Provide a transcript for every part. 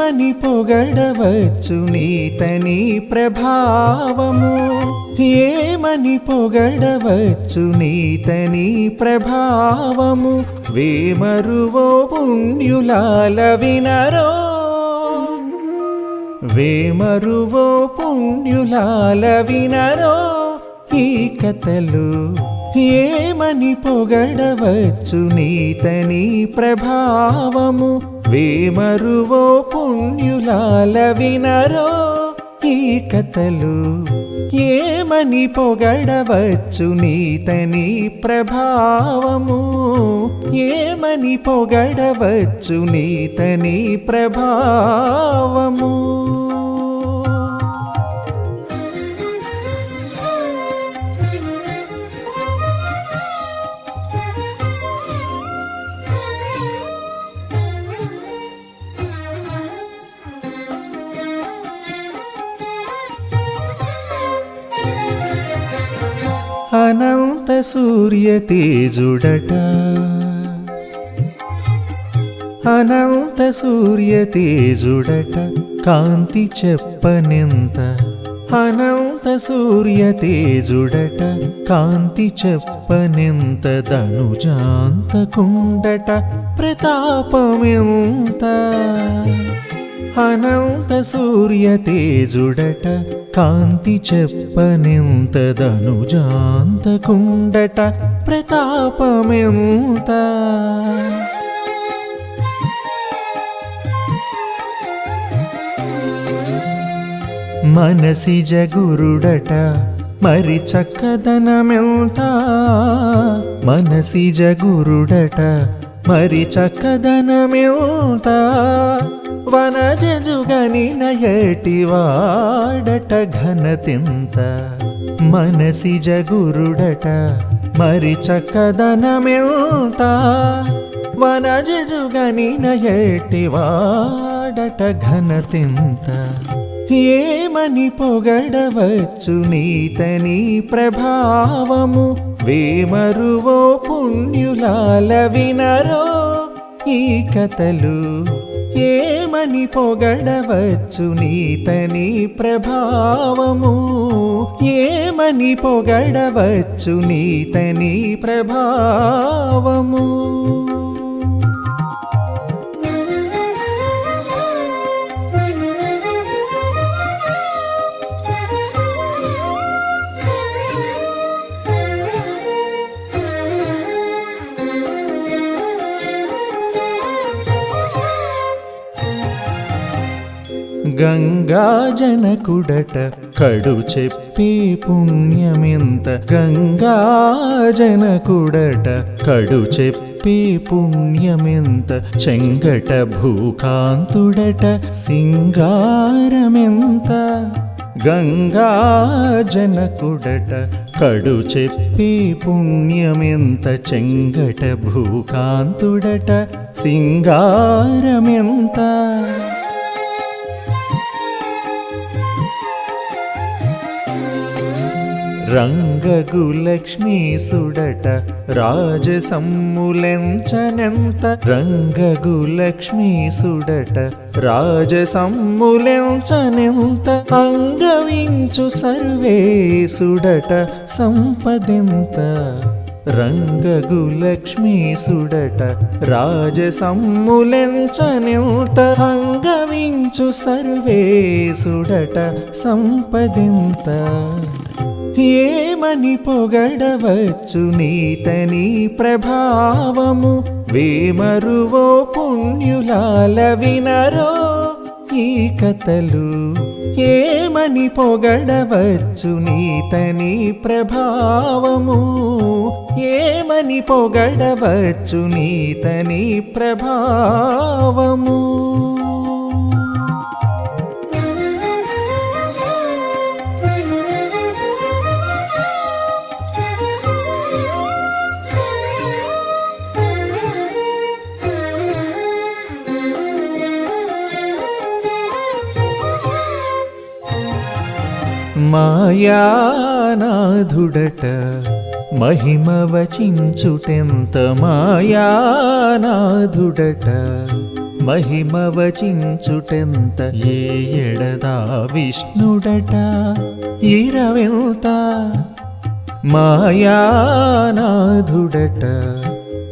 ఏమని పొగడవచ్చు నీతని ప్రభావము, ఏమని పొగడవచ్చు నీతని ప్రభావము. వేమరువో పుణ్యులాల వినరో, వేమరువో పుణ్యులాల వినరో ఈ కథలు. ఏమని పొగడవచ్చు నీతని ప్రభావము, వేమరువో పుణ్యులాల వినరో ఈ కథలు. ఏమని పొగడవచ్చు నీతని ప్రభావము, ఏమని పొగడవచ్చు నీతని ప్రభావము. అనంత సూర్య తేజుడట, అనంత సూర్య తేజుడట కాంతి చెప్పనెంత. అనంత సూర్య తేజుడట కాంతి చెప్పనెంత. ధనుజాంతకుండట ప్రతాపమెంత. అనంత సూర్య తేజుడట కాంతి చెప్పనెంత. ధనుజాంతకుండట ప్రతాపమెంత. మనసిజ గురుడట మరి చక్కదనమెంత. మనసిజ గురుడట మరి చక్కదనమెంత. వనజజుగని నయటి వాడట ఘనతెంత. మనసిజ గురుడట మరి చక్కదనమెంత. వనజజుగని నయటి వాడట ఘనతెంత. ఏమని పొగడవచ్చు నీతని ప్రభావము, వేమరువో పుణ్యులాల వినరో ఈ కథలు. ఏమని పొగడవచ్చు నీతని ప్రభావము, ఏమని పొగడవచ్చు నీతని ప్రభావము. గంగాజనకుడట కడు చెప్పే పుణ్యమెంత. గంగాజనకుడట కడు చెప్పే పుణ్యమెంత. చెంగట భూకాంతుడట సింగారమెంత. గంగాజనకుడట కడు చెప్పే పుణ్యమెంత. చెంగట భూకాంతుడట సింగారమెంత. రంగగులక్ష్మీసుడట రాజసమ్ములెంచనెంత. రంగగులక్ష్మీసుడట రాజసమ్ములెంచనెంత. అంగవించు సర్వేసుడట సంపదెంత. రంగగులక్ష్మీసుడట రాజసమ్ములెంచనెంత. అంగవించు సర్వేసుడట సంపదెంత. ఏమని పొగడవచ్చు నీతని ప్రభావము, వేమరువో పుణ్యులాల వినరో ఈ కథలు. ఏమని పొగడవచ్చు నీతని ప్రభావము, ఏమని పొగడవచ్చు నీతని ప్రభావము. మాయానాథుడట మహిమ వచించుటెంత. మాయానాథుడట మహిమ వచించుటెంత ఏ ఎడదా విష్ణుడట ఇరవెంత మాయానాథుడట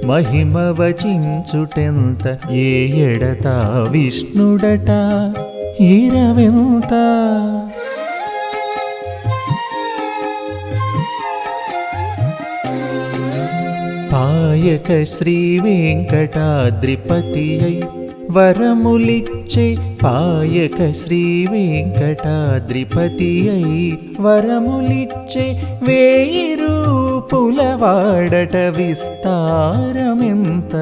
మహిమ వచించుటెంత ఏ ఎడతా విష్ణుడట ఇరవెంత పాయక శ్రీ వెంకటాద్రిపతి అయి వరములిచ్చే పాయక శ్రీ వెంకటాద్రిపతి అయి వరములిచ్చే వేయి రూపుల వాడట విస్తారమెంత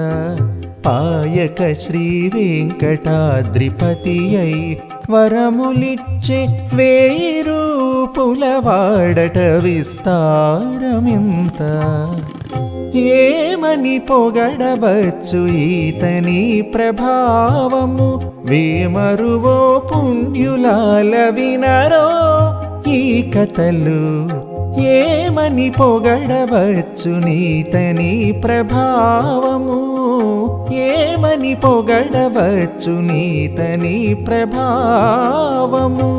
పాయక శ్రీ వెంకటాద్రిపతి అయి వరములిచ్చే వేయి రూపుల వాడట విస్తారమెంత ఏమని పొగడవచ్చు ఈతని ప్రభావము వేమరువో పుణ్యులాల వినరో ఈ కథలు ఏమని పొగడవచ్చు నీతని ప్రభావము ఏమని పొగడవచ్చు నీతని ప్రభావము